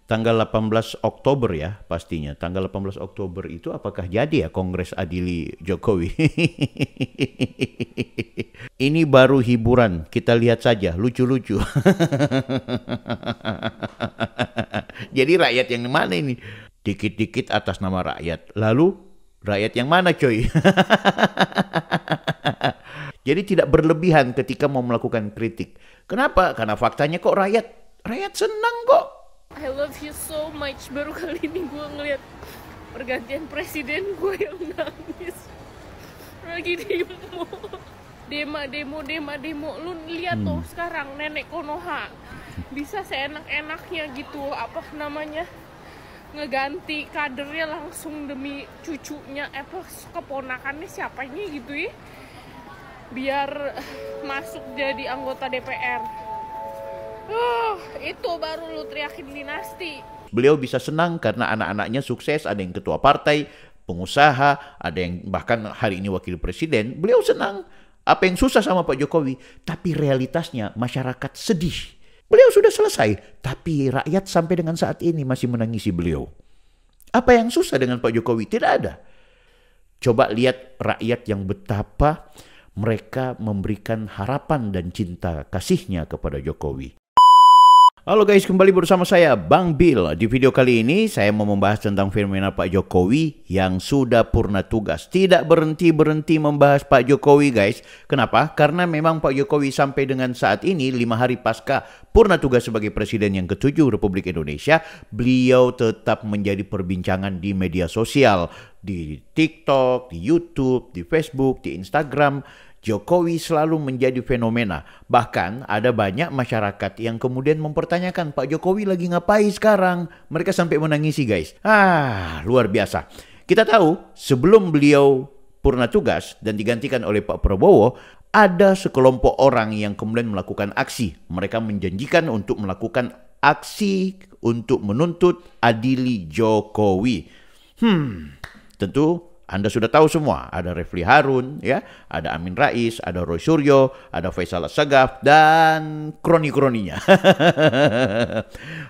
Tanggal 18 Oktober ya pastinya. Tanggal 18 Oktober itu apakah jadi ya Kongres Adili Jokowi? Ini baru hiburan, kita lihat saja, lucu-lucu. Jadi rakyat yang mana ini? Dikit-dikit atas nama rakyat. Lalu rakyat yang mana coy? Jadi tidak berlebihan ketika mau melakukan kritik. Kenapa? Karena faktanya kok rakyat senang kok. I love you so much. Baru kali ini gue ngeliat pergantian presiden, gue yang nangis. Lagi demo. Lu lihat tuh sekarang nenek Konoha bisa seenak-enaknya gitu, apa namanya, ngeganti kadernya langsung demi cucunya, keponakannya siapanya gitu ya, biar masuk jadi anggota DPR. Itu baru lu teriakin dinasti. Beliau bisa senang karena anak-anaknya sukses, ada yang ketua partai, pengusaha, ada yang bahkan hari ini wakil presiden. Beliau senang. Apa yang susah sama Pak Jokowi? Tapi realitasnya masyarakat sedih. Beliau sudah selesai, tapi rakyat sampai dengan saat ini masih menangisi beliau. Apa yang susah dengan Pak Jokowi? Tidak ada. Coba lihat rakyat yang betapa mereka memberikan harapan dan cinta kasihnya kepada Jokowi. Halo guys, kembali bersama saya Bang Bill. Di video kali ini saya mau membahas tentang fenomena Pak Jokowi yang sudah purna tugas. Tidak berhenti-berhenti membahas Pak Jokowi guys. Kenapa? Karena memang Pak Jokowi sampai dengan saat ini 5 hari pasca purna tugas sebagai Presiden yang ke-7 Republik Indonesia, beliau tetap menjadi perbincangan di media sosial. Di TikTok, di YouTube, di Facebook, di Instagram. Jokowi selalu menjadi fenomena. Bahkan ada banyak masyarakat yang kemudian mempertanyakan, Pak Jokowi lagi ngapain sekarang? Mereka sampai menangisi guys. Luar biasa. Kita tahu sebelum beliau purna tugas dan digantikan oleh Pak Prabowo, ada sekelompok orang yang kemudian melakukan aksi. Mereka menjanjikan untuk melakukan aksi untuk menuntut adili Jokowi. Tentu Anda sudah tahu semua, ada Refli Harun, ya, ada Amin Rais, ada Roy Suryo, ada Faisal Assegaf, dan kroni-kroninya.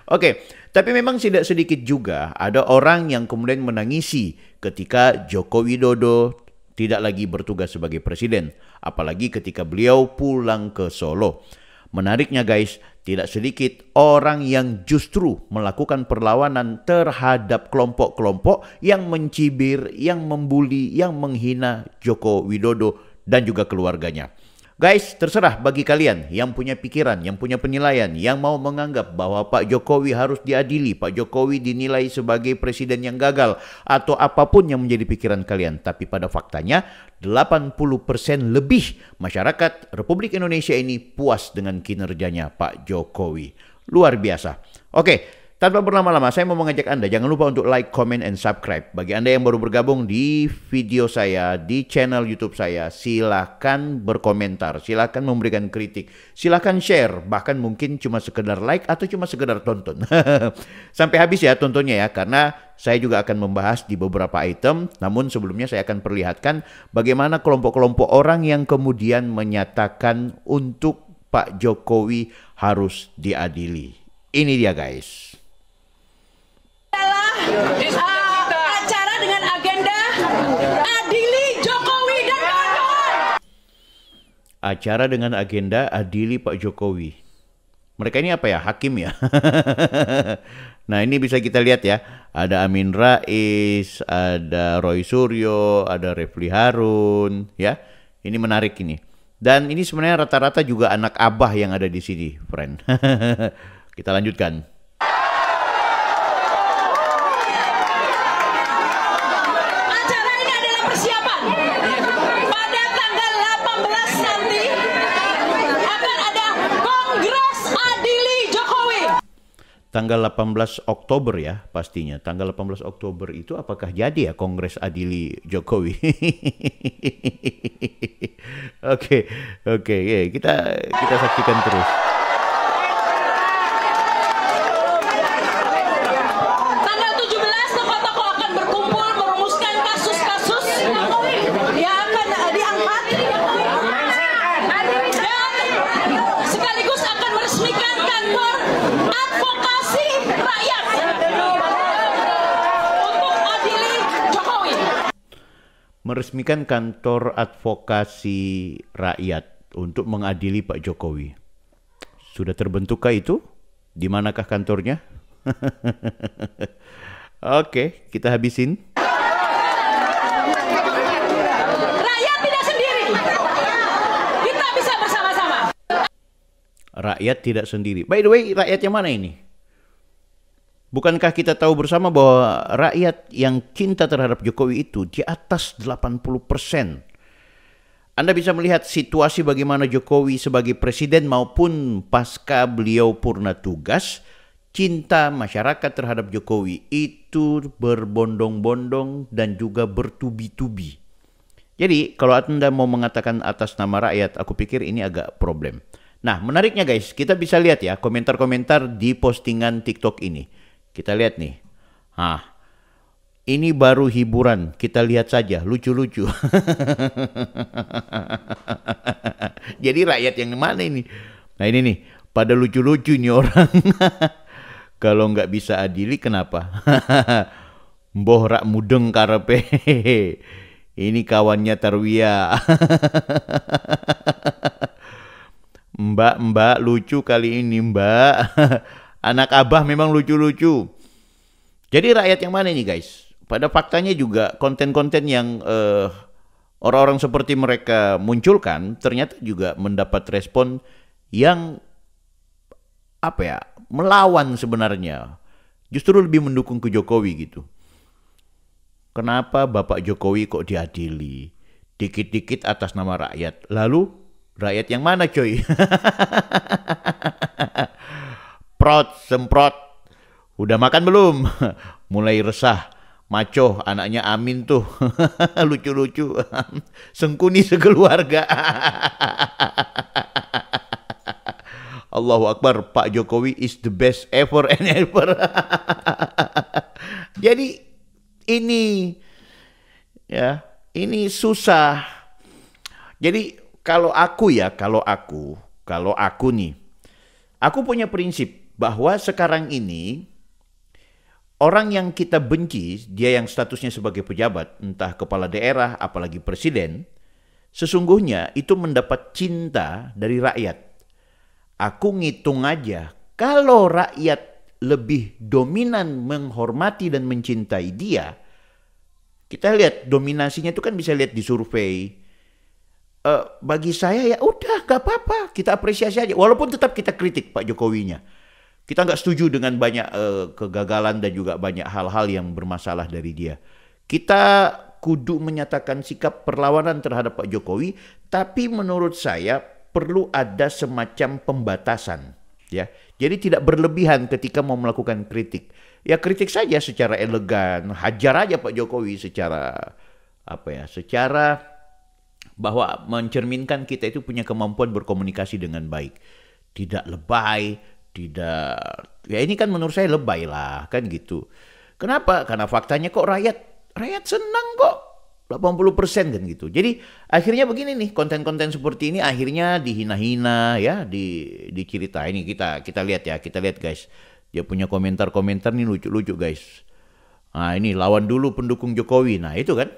Oke, tapi memang tidak sedikit juga ada orang yang kemudian menangisi ketika Joko Widodo tidak lagi bertugas sebagai presiden, apalagi ketika beliau pulang ke Solo. Menariknya guys, tidak sedikit orang yang justru melakukan perlawanan terhadap kelompok-kelompok yang mencibir, yang membuli, yang menghina Joko Widodo dan juga keluarganya. Guys, terserah bagi kalian yang punya pikiran, yang punya penilaian, yang mau menganggap bahwa Pak Jokowi harus diadili, Pak Jokowi dinilai sebagai presiden yang gagal, atau apapun yang menjadi pikiran kalian. Tapi pada faktanya, 80% lebih masyarakat Republik Indonesia ini puas dengan kinerjanya Pak Jokowi. Luar biasa. Oke. Tanpa berlama-lama, saya mau mengajak Anda, jangan lupa untuk like, comment, and subscribe. Bagi Anda yang baru bergabung di video saya, di channel YouTube saya, silakan berkomentar, silakan memberikan kritik, silakan share, bahkan mungkin cuma sekedar like atau cuma sekedar tonton. Sampai habis ya tontonnya ya, karena saya juga akan membahas di beberapa item, namun sebelumnya saya akan perlihatkan bagaimana kelompok-kelompok orang yang kemudian menyatakan untuk Pak Jokowi harus diadili. Ini dia guys. Acara dengan agenda adili Jokowi dan kawan-kawan. Acara dengan agenda adili Pak Jokowi. Mereka ini apa ya? Hakim ya? Nah ini bisa kita lihat ya. Ada Amin Rais, ada Roy Suryo, ada Refli Harun. Ya, ini menarik ini. Dan ini sebenarnya rata-rata juga anak abah yang ada di sini, friend. Kita lanjutkan. Tanggal 18 Oktober ya pastinya. Tanggal 18 Oktober itu apakah jadi ya Kongres Adili Jokowi? Oke, ya, kita saksikan terus. Tanggal 17 tokoh-tokoh akan berkumpul merumuskan kasus-kasus yang akan diangkat dan sekaligus akan meresmikan kantor advokasi rakyat. meresmikan kantor advokasi rakyat untuk mengadili Pak Jokowi. Sudah terbentukkah itu? Di manakah kantornya? Oke, kita habisin. Rakyat tidak sendiri. Kita bisa bersama-sama. Rakyat tidak sendiri. By the way, rakyat yang mana ini? Bukankah kita tahu bersama bahwa rakyat yang cinta terhadap Jokowi itu di atas 80%? Anda bisa melihat situasi bagaimana Jokowi sebagai presiden maupun pasca beliau purna tugas, cinta masyarakat terhadap Jokowi itu berbondong-bondong dan juga bertubi-tubi. Jadi kalau Anda mau mengatakan atas nama rakyat, aku pikir ini agak problem. Nah, menariknya guys, kita bisa lihat ya komentar-komentar di postingan TikTok ini. Kita lihat nih. Ini baru hiburan, kita lihat saja, lucu-lucu. Jadi rakyat yang mana ini? Nah ini nih, pada lucu-lucu nih orang. Kalau nggak bisa adili, kenapa? Mboh rak mudeng karepe. Ini kawannya Tarwiyah. Mbak lucu kali ini mbak. Anak abah memang lucu-lucu. Jadi rakyat yang mana ini guys? Pada faktanya juga konten-konten yang orang-orang seperti mereka munculkan ternyata juga mendapat respon yang melawan sebenarnya. Justru lebih mendukung ke Jokowi gitu. Kenapa Bapak Jokowi kok diadili? Dikit-dikit atas nama rakyat. Lalu rakyat yang mana coy? Semprot. Udah makan belum? Mulai resah. Maco, anaknya Amin tuh. Lucu-lucu. Sengkuni sekeluarga. Allahu Akbar, Pak Jokowi is the best ever and ever. Jadi ini susah. Jadi kalau aku nih, aku punya prinsip bahwa sekarang ini orang yang kita benci, dia yang statusnya sebagai pejabat, entah kepala daerah, apalagi presiden, sesungguhnya itu mendapat cinta dari rakyat. Aku ngitung aja, kalau rakyat lebih dominan menghormati dan mencintai dia, kita lihat dominasinya itu kan bisa lihat di survei. Bagi saya ya udah gak apa-apa, kita apresiasi aja. Walaupun tetap kita kritik Pak Jokowinya. Kita nggak setuju dengan banyak kegagalan dan juga banyak hal-hal yang bermasalah dari dia. Kita kudu menyatakan sikap perlawanan terhadap Pak Jokowi, tapi menurut saya perlu ada semacam pembatasan. Ya, jadi tidak berlebihan ketika mau melakukan kritik. Ya kritik saja secara elegan, hajar aja Pak Jokowi secara secara bahwa mencerminkan kita itu punya kemampuan berkomunikasi dengan baik. Tidak lebay. Tidak, ya ini kan menurut saya lebay lah, kan gitu. Kenapa? Karena faktanya kok rakyat senang kok, 80% kan gitu. Jadi akhirnya begini nih, konten-konten seperti ini akhirnya dihina-hina ya, diceritain. Ini kita lihat ya, kita lihat guys. Dia punya komentar-komentar nih lucu-lucu guys. Nah ini lawan dulu pendukung Jokowi, nah itu kan.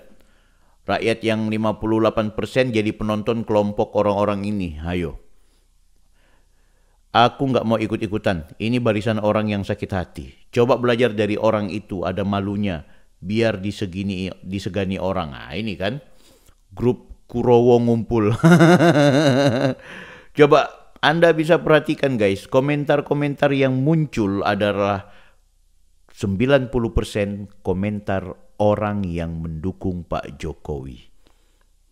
Rakyat yang 58% jadi penonton kelompok orang-orang ini, ayo. Aku nggak mau ikut-ikutan. Ini barisan orang yang sakit hati. Coba belajar dari orang itu, ada malunya. Biar disegani orang. Nah ini kan grup Kurowo ngumpul. Coba Anda bisa perhatikan guys, komentar-komentar yang muncul adalah 90% komentar orang yang mendukung Pak Jokowi.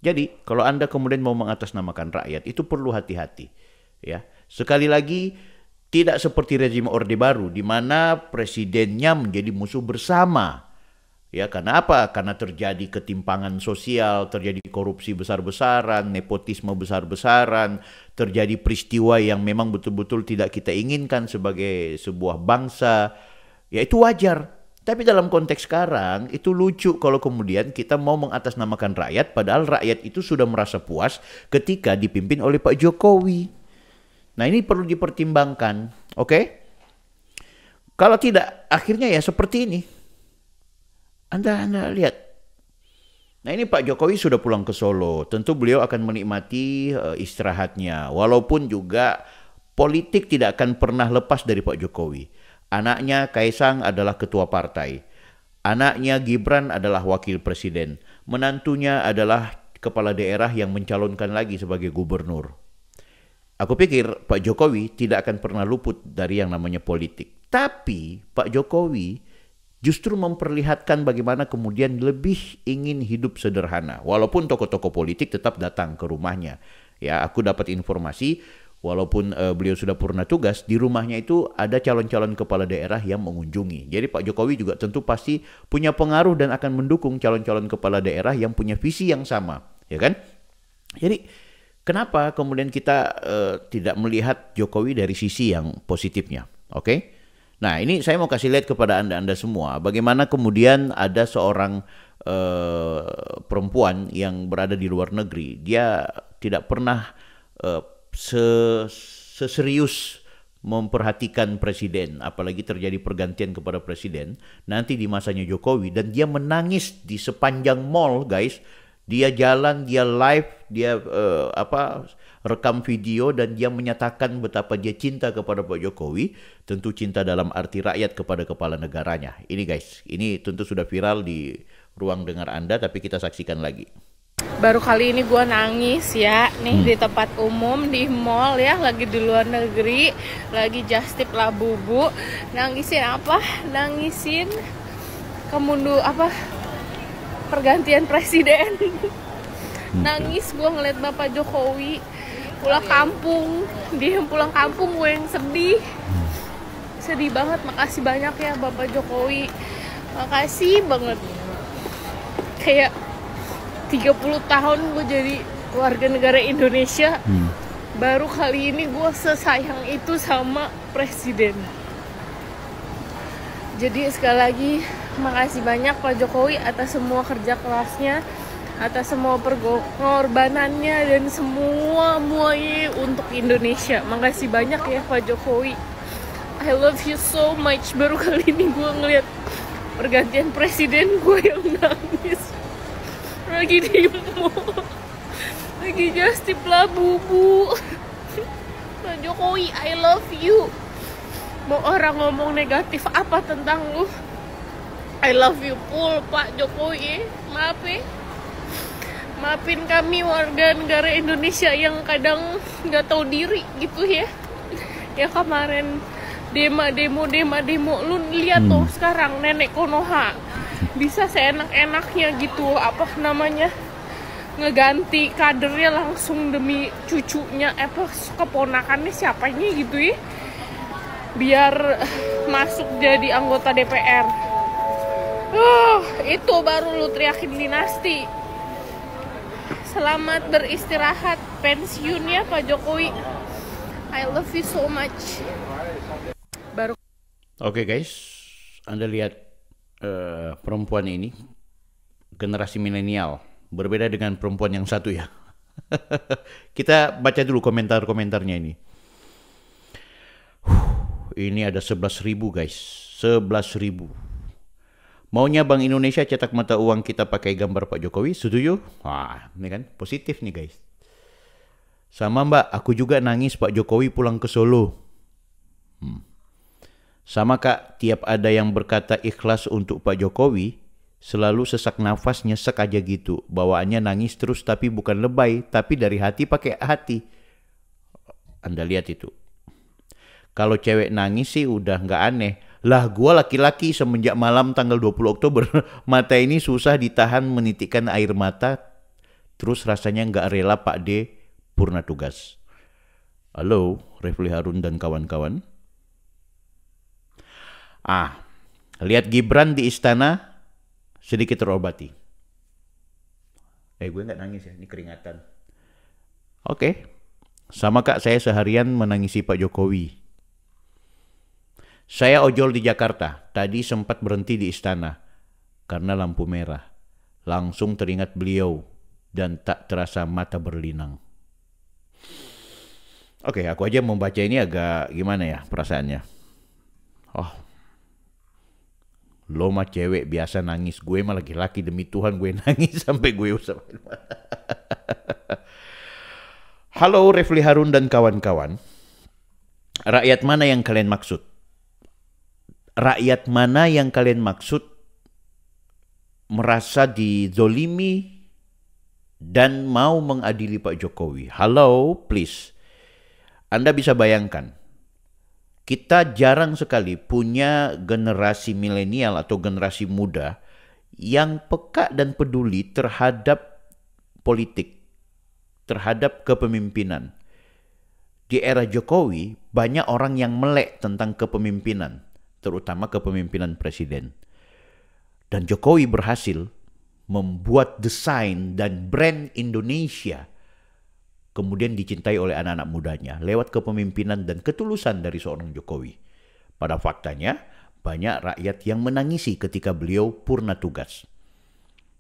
Jadi kalau Anda kemudian mau mengatasnamakan rakyat, itu perlu hati-hati. Ya. Sekali lagi, tidak seperti rezim Orde Baru, di mana presidennya menjadi musuh bersama. Ya, karena apa? Karena terjadi ketimpangan sosial, terjadi korupsi besar-besaran, nepotisme besar-besaran, terjadi peristiwa yang memang betul-betul tidak kita inginkan sebagai sebuah bangsa. Ya, itu wajar. Tapi dalam konteks sekarang, itu lucu kalau kemudian kita mau mengatasnamakan rakyat, padahal rakyat itu sudah merasa puas ketika dipimpin oleh Pak Jokowi. Nah ini perlu dipertimbangkan, oke? Kalau tidak, akhirnya ya seperti ini. Anda lihat. Nah ini Pak Jokowi sudah pulang ke Solo, tentu beliau akan menikmati istirahatnya. Walaupun juga politik tidak akan pernah lepas dari Pak Jokowi. Anaknya Kaisang adalah ketua partai. Anaknya Gibran adalah wakil presiden. Menantunya adalah kepala daerah yang mencalonkan lagi sebagai gubernur. Aku pikir Pak Jokowi tidak akan pernah luput dari yang namanya politik. Tapi Pak Jokowi justru memperlihatkan bagaimana kemudian lebih ingin hidup sederhana. Walaupun tokoh-tokoh politik tetap datang ke rumahnya. Ya, aku dapat informasi walaupun beliau sudah purna tugas, di rumahnya itu ada calon-calon kepala daerah yang mengunjungi. Jadi Pak Jokowi juga tentu pasti punya pengaruh dan akan mendukung calon-calon kepala daerah yang punya visi yang sama. Ya kan? Jadi kenapa kemudian kita tidak melihat Jokowi dari sisi yang positifnya? Oke? Nah ini saya mau kasih lihat kepada anda semua bagaimana kemudian ada seorang perempuan yang berada di luar negeri. Dia tidak pernah seserius memperhatikan presiden, apalagi terjadi pergantian kepada presiden nanti di masanya Jokowi, dan dia menangis di sepanjang mall, guys. Dia jalan, dia live, dia rekam video, dan dia menyatakan betapa dia cinta kepada Pak Jokowi. Tentu cinta dalam arti rakyat kepada kepala negaranya. Ini guys, ini tentu sudah viral di ruang dengar Anda, tapi kita saksikan lagi. Baru kali ini gue nangis ya, nih di tempat umum, di mall ya, lagi di luar negeri, lagi just tip Labubu. Nangisin apa? Nangisin pergantian presiden. Nangis gue ngeliat Bapak Jokowi pulang kampung. Dia pulang kampung, gue yang sedih banget. Makasih banyak ya Bapak Jokowi, makasih banget. Kayak 30 tahun gue jadi warga negara Indonesia, baru kali ini gue sesayang itu sama presiden. Jadi sekali lagi makasih banyak Pak Jokowi atas semua kerja kerasnya, atas semua pengorbanannya, dan semuanya untuk Indonesia. Makasih banyak ya Pak Jokowi. I love you so much. Baru kali ini gue ngeliat pergantian presiden, gue yang nangis. Lagi di mall, lagi just tip Labubu. Pak Jokowi, I love you. Mau orang ngomong negatif apa tentang lu, I love you full Pak Jokowi. Maaf ya, maafin kami warga negara Indonesia yang kadang nggak tahu diri gitu ya. Ya kemarin demo lu lihat tuh sekarang Nenek Konoha bisa seenak-enaknya gitu ngeganti kadernya langsung demi cucunya keponakannya siapanya gitu ya, biar masuk jadi anggota DPR. Itu baru lu teriakin dinasti. Selamat beristirahat pensiunnya Pak Jokowi. I love you so much. Oke guys, Anda lihat perempuan ini generasi milenial, berbeda dengan perempuan yang satu ya. Kita baca dulu komentar-komentarnya ini. Ini ada 11.000 guys, 11.000. Maunya Bank Indonesia cetak mata uang kita pakai gambar Pak Jokowi, setuju? Wah, ini kan positif nih guys. Sama Mbak, aku juga nangis Pak Jokowi pulang ke Solo. Sama Kak, tiap ada yang berkata ikhlas untuk Pak Jokowi, selalu sesak nafas, nyesek aja gitu. Bawaannya nangis terus, tapi bukan lebay, tapi dari hati pakai hati. Anda lihat itu. Kalau cewek nangis sih udah nggak aneh. Lah gua laki-laki semenjak malam tanggal 20 Oktober, mata ini susah ditahan menitikkan air mata. Terus rasanya nggak rela Pak D purna tugas. Halo, Refli Harun dan kawan-kawan. Lihat Gibran di istana sedikit terobati. Gue nggak nangis ya, ini keringatan. Oke. Sama Kak, saya seharian menangisi Pak Jokowi. Saya ojol di Jakarta, tadi sempat berhenti di istana karena lampu merah. Langsung teringat beliau dan tak terasa mata berlinang. Oke, aku aja membaca ini agak gimana ya perasaannya. Lo mah cewek biasa nangis, gue mah laki-laki, demi Tuhan gue nangis sampai gue usah. Halo Refli Harun dan kawan-kawan. Rakyat mana yang kalian maksud? Rakyat mana yang kalian maksud merasa dizolimi dan mau mengadili Pak Jokowi? Halo, please. Anda bisa bayangkan, kita jarang sekali punya generasi milenial atau generasi muda yang peka dan peduli terhadap politik, terhadap kepemimpinan. Di era Jokowi, banyak orang yang melek tentang kepemimpinan, terutama kepemimpinan presiden. Dan Jokowi berhasil membuat desain dan brand Indonesia kemudian dicintai oleh anak-anak mudanya lewat kepemimpinan dan ketulusan dari seorang Jokowi. Pada faktanya, banyak rakyat yang menangisi ketika beliau purna tugas.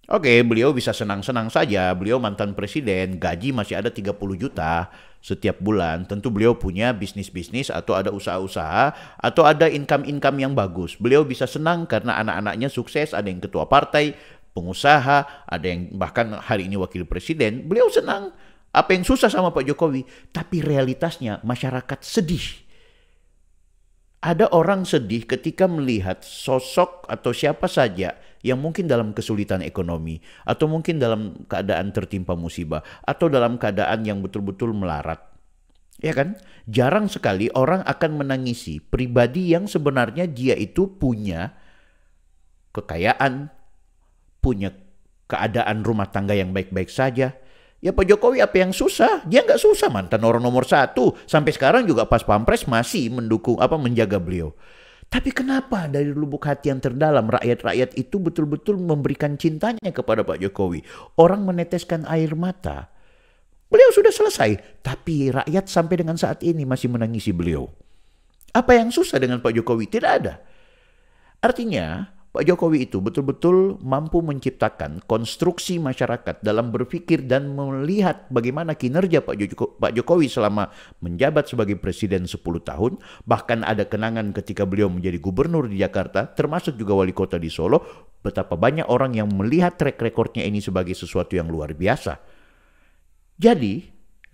Oke, beliau bisa senang-senang saja, beliau mantan presiden, gaji masih ada 30 juta setiap bulan. Tentu beliau punya bisnis-bisnis atau ada usaha-usaha atau ada income-income yang bagus. Beliau bisa senang karena anak-anaknya sukses, ada yang ketua partai, pengusaha, ada yang bahkan hari ini wakil presiden. Beliau senang. Apa yang susah sama Pak Jokowi? Tapi realitasnya masyarakat sedih. Ada orang sedih ketika melihat sosok atau siapa saja yang mungkin dalam kesulitan ekonomi, atau mungkin dalam keadaan tertimpa musibah, atau dalam keadaan yang betul-betul melarat. Ya kan? Jarang sekali orang akan menangisi pribadi yang sebenarnya dia itu punya kekayaan, punya keadaan rumah tangga yang baik-baik saja. Ya Pak Jokowi apa yang susah? Dia nggak susah, mantan orang nomor 1. Sampai sekarang juga pas Pampres masih mendukung menjaga beliau. Tapi kenapa dari lubuk hati yang terdalam rakyat-rakyat itu betul-betul memberikan cintanya kepada Pak Jokowi? Orang meneteskan air mata. Beliau sudah selesai, tapi rakyat sampai dengan saat ini masih menangisi beliau. Apa yang susah dengan Pak Jokowi? Tidak ada. Artinya Pak Jokowi itu betul-betul mampu menciptakan konstruksi masyarakat dalam berpikir dan melihat bagaimana kinerja Pak Jokowi selama menjabat sebagai presiden 10 tahun. Bahkan ada kenangan ketika beliau menjadi gubernur di Jakarta, termasuk juga wali kota di Solo. Betapa banyak orang yang melihat track recordnya ini sebagai sesuatu yang luar biasa. Jadi,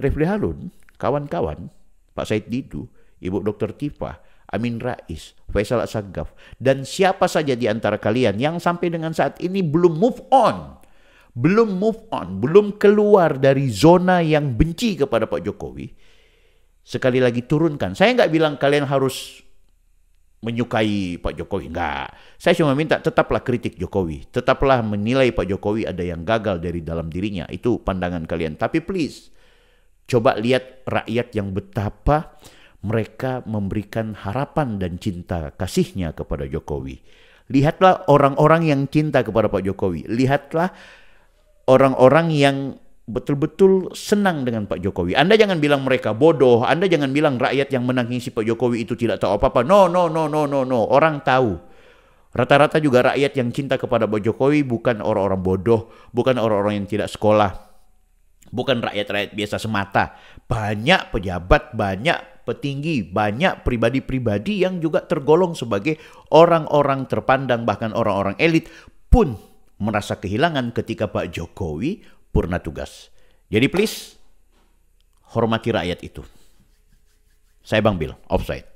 Refli Harun, kawan-kawan, Pak Said Didu, Ibu Dr. Tifa, Amin Rais, Faisal Assegaf, dan siapa saja di antara kalian yang sampai dengan saat ini belum move on, belum keluar dari zona yang benci kepada Pak Jokowi, sekali lagi turunkan. Saya nggak bilang kalian harus menyukai Pak Jokowi, enggak. Saya cuma minta tetaplah kritik Jokowi, tetaplah menilai Pak Jokowi ada yang gagal dari dalam dirinya, itu pandangan kalian. Tapi please, coba lihat rakyat yang betapa mereka memberikan harapan dan cinta kasihnya kepada Jokowi. Lihatlah orang-orang yang cinta kepada Pak Jokowi. Lihatlah orang-orang yang betul-betul senang dengan Pak Jokowi. Anda jangan bilang mereka bodoh. Anda jangan bilang rakyat yang menangisi Pak Jokowi itu tidak tahu apa-apa. No. Orang tahu. Rata-rata juga rakyat yang cinta kepada Pak Jokowi bukan orang-orang bodoh. Bukan orang-orang yang tidak sekolah. Bukan rakyat-rakyat biasa semata. Banyak pejabat, banyak petinggi, banyak pribadi-pribadi yang juga tergolong sebagai orang-orang terpandang, bahkan orang-orang elit pun merasa kehilangan ketika Pak Jokowi purna tugas. Jadi please, hormati rakyat itu. Saya Bang Bil, offside.